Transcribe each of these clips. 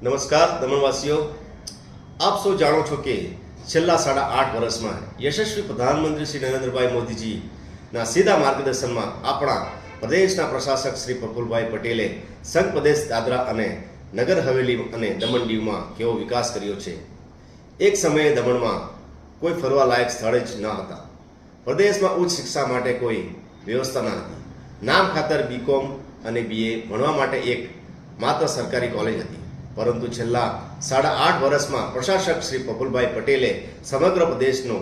નમસ્કાર દમણવાસીઓ, આપ સૌ જાણો છો કે છેલ્લા 8.5 વર્ષમાં યશસ્વી પ્રધાનમંત્રી શ્રી નરેન્દ્રભાઈ મોદીજીના સીધા માર્ગદર્શનમાં આપણા પ્રદેશના પ્રશાસક શ્રી પ્રફુલભાઈ પટેલે સંઘ પ્રદેશ દાદરા અને નગર હવેલી અને દમણ દીવમાં કેવો વિકાસ કર્યો છે। એક સમયે દમણમાં કોઈ ફરવા લાયક સ્થળ જ ન હતા। પ્રદેશમાં ઉચ્ચ શિક્ષા માટે કોઈ વ્યવસ્થા ન હતી। નામ ખાતર બીકોમ અને બીએ ભણવા માટે એક માત્ર સરકારી કોલેજ હતી, પરંતુ છેલ્લા 8.5 વર્ષમાં પ્રશાસક શ્રી પ્રફુલભાઈ પટેલે સમગ્ર પ્રદેશનો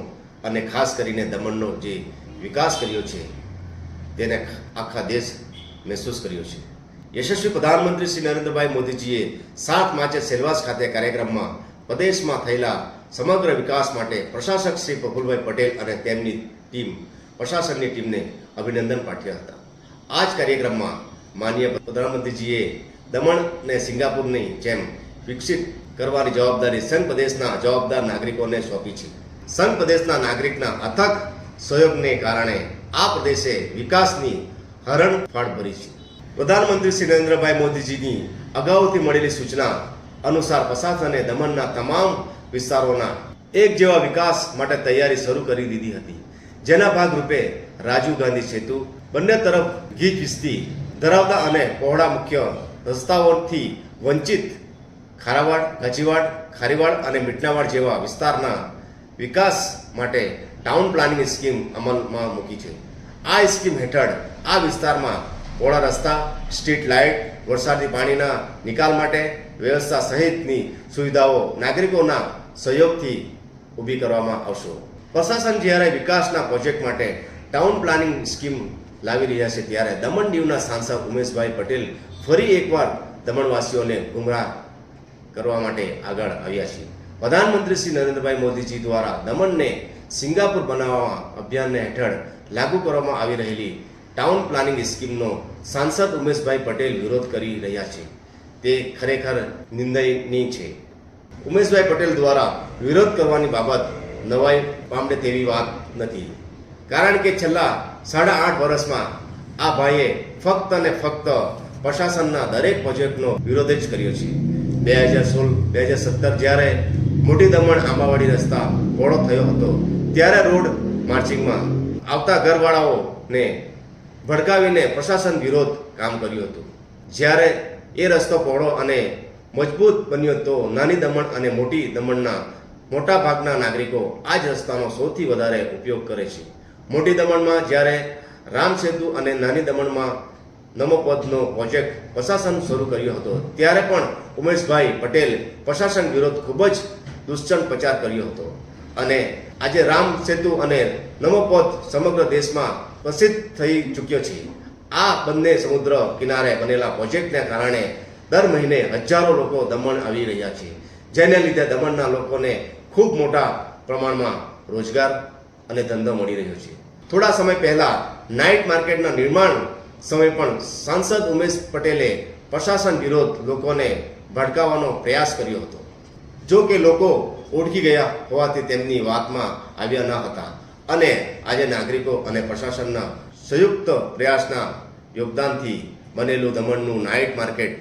અને ખાસ કરીને દમણનો જે વિકાસ કર્યો છે તેને આખા દેશ મહેસૂસ કર્યો છે। યશસ્વી પ્રધાનમંત્રી શ્રી નરેન્દ્રભાઈ મોદીજીએ 7 માર્ચે સેલવાસ ખાતે કાર્યક્રમમાં પ્રદેશમાં થયેલા સમગ્ર વિકાસ માટે પ્રશાસક શ્રી પ્રફુલભાઈ પટેલ અને તેમની ટીમ પ્રશાસનની ટીમને અભિનંદન પાઠવ્યા હતા। આ જ કાર્યક્રમમાં માનનીય પ્રધાનમંત્રીજીએ દમણને સિંગાપુરની જેમ વિકસિત કરવાની જવાબદારી સંઘ પ્રદેશના જવાબદાર નાગરિકોને સોંપી છે। સંઘ પ્રદેશના નાગરિકના અથક સહયોગને કારણે આ પ્રદેશે વિકાસની હરણફાળ ભરી છે। પ્રધાનમંત્રી શ્રી નરેન્દ્રભાઈ મોદીજીની અગાઉથી મળેલી સૂચના અનુસાર પ્રશાસને દમણના તમામ વિસ્તારોના એક જેવા વિકાસ માટે તૈયારી શરૂ કરી દીધી હતી, જેના ભાગરૂપે રાજીવ ગાંધી સેતુ, બંને તરફ ગીચ વિસ્તી ધરાવતા અને પહોળા મુખ્ય રસ્તાઓથી વંચિત ખારાવાડ, ગાજીવાડ, ખારીવાડ અને મીટનાવાડ જેવા વિસ્તારના વિકાસ માટે ટાઉન પ્લાનિંગ સ્કીમ અમલમાં મૂકી છે। આ સ્કીમ હેઠળ આ વિસ્તારમાં પહોળા રસ્તા, સ્ટ્રીટ લાઇટ, વરસાદી પાણીના નિકાલ માટે વ્યવસ્થા સહિતની સુવિધાઓ નાગરિકોના સહયોગથી ઊભી કરવામાં આવશે। પ્રશાસન જ્યારે વિકાસના પ્રોજેક્ટ માટે ટાઉન પ્લાનિંગ સ્કીમ લાવી રહ્યા છે, ત્યારે દમણ દીવના સાંસદ ઉમેશભાઈ પટેલ ફરી એકવાર દમણવાસીઓને ગુમરાહ કરવા માટે આગળ આવ્યા છે। પ્રધાનમંત્રી શ્રી નરેન્દ્રભાઈ મોદીજી દ્વારા દમણને સિંગાપુર બનાવવા અભિયાન હેઠળ લાગુ કરવામાં આવી રહેલી ટાઉન પ્લાનિંગ સ્કીમનો સાંસદ ઉમેશભાઈ પટેલ વિરોધ કરી રહ્યા છે, તે ખરેખર નિંદનીય છે। ઉમેશભાઈ પટેલ દ્વારા વિરોધ કરવાની બાબત નવાઈ પામે તેવી વાત નથી, કારણ કે છેલ્લા 8.5 વર્ષમાં આ ભાઈએ ફક્ત અને ફક્ત પ્રશાસનના દરેક પ્રોજેક્ટનો વિરોધ જ કર્યો છે। 2016-2017 જ્યારે મોટી દમણ આંબાવાડી રસ્તા પહોળો થયો હતો, ત્યારે રોડ માર્ચિંગમાં આવતા ઘરવાળાઓને ભડકાવીને પ્રશાસન વિરોધ કામ કર્યું હતું। જ્યારે એ રસ્તો પહોળો અને મજબૂત બન્યો તો નાની દમણ અને મોટી દમણના મોટા ભાગના નાગરિકો આ જ રસ્તાનો સૌથી વધારે ઉપયોગ કરે છે। મોટી દમણમાં જ્યારે રામ સેતુ અને નાની દમણમાં નમો પદનો પ્રોજેક્ટ પ્રશાસન શરૂ કર્યો હતો, ત્યારે પણ ઉમેશભાઈ પટેલ પ્રશાસન વિરોધ ખૂબ જ દુષ્ચંડ પ્રચાર કર્યો હતો, અને આજે રામ સેતુ અને નમો પદ સમગ્ર દેશમાં પ્રસિદ્ધ થઈ ચૂક્યો છે। આ બંને સમુદ્ર કિનારે બનેલા પ્રોજેક્ટને કારણે દર મહિને હજારો લોકો દમણ આવી રહ્યા છે, જેને લીધે દમણના લોકોને ખૂબ મોટા પ્રમાણમાં રોજગાર અને ધંધો મળી રહ્યો છે। થોડા સમય પહેલા નાઇટ માર્કેટના નિર્માણ સમયે પણ સાંસદ ઉમેશ પટેલે પ્રશાસન વિરોધ લોકોને ભડકાવવાનો પ્રયાસ કર્યો હતો, જો કે લોકો ઓળખી ગયા હોવાથી તેમની વાતમાં આવ્યા ન હતા, અને આજે નાગરિકો અને પ્રશાસનના સંયુક્ત પ્રયાસના યોગદાનથી બનેલું દમણનું નાઇટ માર્કેટ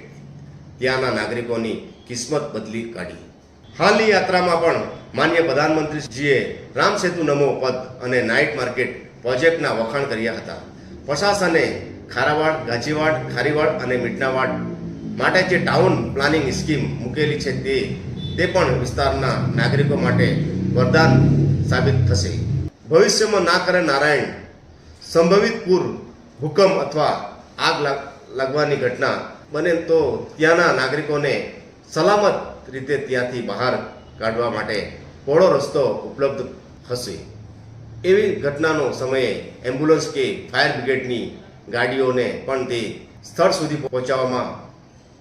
ત્યાંના નાગરિકોની કિસ્મત બદલી કાઢી। હાલની યાત્રામાં પણ માનનીય પ્રધાનમંત્રીજીએ રામ સેતુ, નમો પદ અને નાઇટ માર્કેટ પ્રોજેક્ટના વખાણ કર્યા હતા। પ્રશાસને ખારાવાડ, ગાજીવાડ, ખારીવાડ અને મીટનાવાડ માટે જે ટાઉન પ્લાનિંગ સ્કીમ મૂકેલી છે તે પણ વિસ્તારના નાગરિકો માટે વરદાન સાબિત થશે। ભવિષ્યમાં ના કરે નારાયણ, સંભવિત પૂર, ભૂકંપ અથવા આગ લાગવાની ઘટના બને તો ત્યાંના નાગરિકોને સલામત રીતે ત્યાંથી બહાર કાઢવા માટે પહોળો રસ્તો ઉપલબ્ધ હશે। એવી ઘટનાનો સમયે એમ્બ્યુલન્સ કે ફાયર બ્રિગેડની ગાડીઓને પણ તે સ્થળ સુધી પહોંચાડવામાં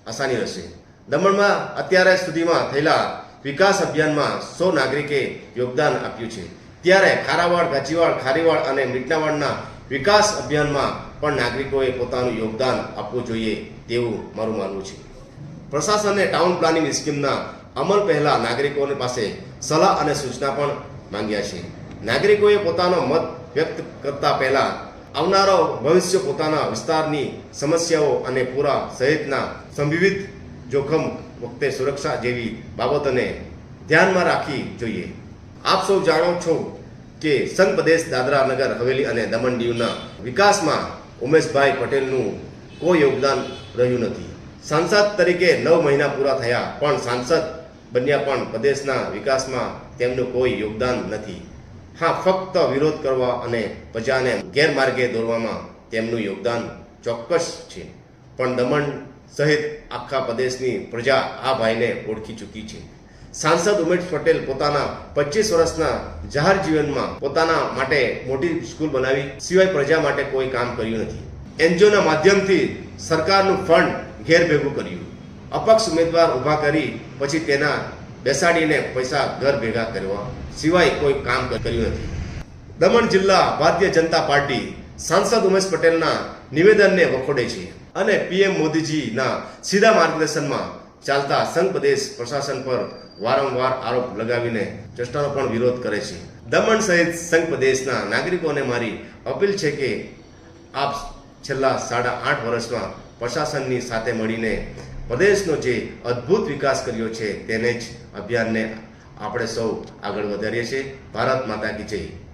આસાની રહેશે। દમણમાં અત્યારે સુધીમાં થયેલા વિકાસ અભિયાનમાં 100 નાગરિકે યોગદાન આપ્યું છે, ત્યારે ખારાવાડ, ગાજીવાડ, ખારીવાડ અને મીટનાવાડના વિકાસ અભિયાનમાં પણ નાગરિકોએ પોતાનું યોગદાન આપવું જોઈએ તેવું મારું માનવું છે। પ્રશાસને ટાઉન પ્લાનિંગ સ્કીમના અમલ પહેલા નાગરિકોની પાસે સલાહ અને સૂચના પણ માંગ્યા છે। નાગરિકોએ પોતાનો મત વ્યક્ત કરતા પહેલા આવનારો ભવિષ્ય પોતાના વિસ્તારની સમસ્યાઓ અને પૂરા સહિતના સંભવિત જોખમ વખતે સુરક્ષા જેવી બાબતોને ધ્યાનમાં રાખવી જોઈએ. આપ સૌ જાણો છો કે સંઘ પ્રદેશ દાદરા નગર હવેલી અને દમણ દીવના વિકાસમાં ઉમેશભાઈ પટેલનું કોઈ યોગદાન રહ્યું નથી. સાંસદ તરીકે 9 મહિના પૂરા થયા પણ સાંસદ બન્યા પણ પ્રદેશના વિકાસમાં તેમનું કોઈ યોગદાન નથી. હા, ફક્ત વિરોધ કરવા અને પ્રજાને ગેરમાર્ગે દોરવામાં તેમનું યોગદાન ચોક્કસ છે. પણ દમણ સહિત આખા પ્રદેશની પ્રજા આ ભાઈને ઓળખી ચૂકી છે. સાંસદ ઉમેશ પટેલ પોતાના 25 વર્ષના જાહેર જીવનમાં પોતાના માટે મોટી સ્કૂલ બનાવી સિવાય પ્રજા માટે કોઈ કામ કર્યું નથી. એનજીઓના માધ્યમથી સરકારનું ફંડ ઘેર ભેગું કર્યું. અપક્ષ ઉમેદવાર ઊભા કરી પછી તેના બેસાડીને પૈસા ઘર ભેગા કરવા સિવાય કોઈ કામ કર્યું નથી. દમણ જિલ્લા ભારતીય જનતા પાર્ટી સાંસદ ઉમેશ પટેલના નિવેદનને વખોડે છે અને પીએમ મોદીજીના સીધા માર્ગદર્શનમાં ચાલતા સંઘ પ્રદેશ પ્રશાસન પર વારંવાર આરોપ લગાવીને ચેષ્ટાનો પણ વિરોધ કરે છે. દમણ સહિત સંઘ પ્રદેશના નાગરિકોને મારી અપીલ છે કે આપ છેલ્લા 8.5 વર્ષમાં પ્રશાસનની સાથે મળીને પ્રદેશનો જે અદ્ભુત વિકાસ કર્યો છે તેને જ અભિયાનને આપણે સૌ આગળ વધારીએ છીએ. ભારત માતા કી જય.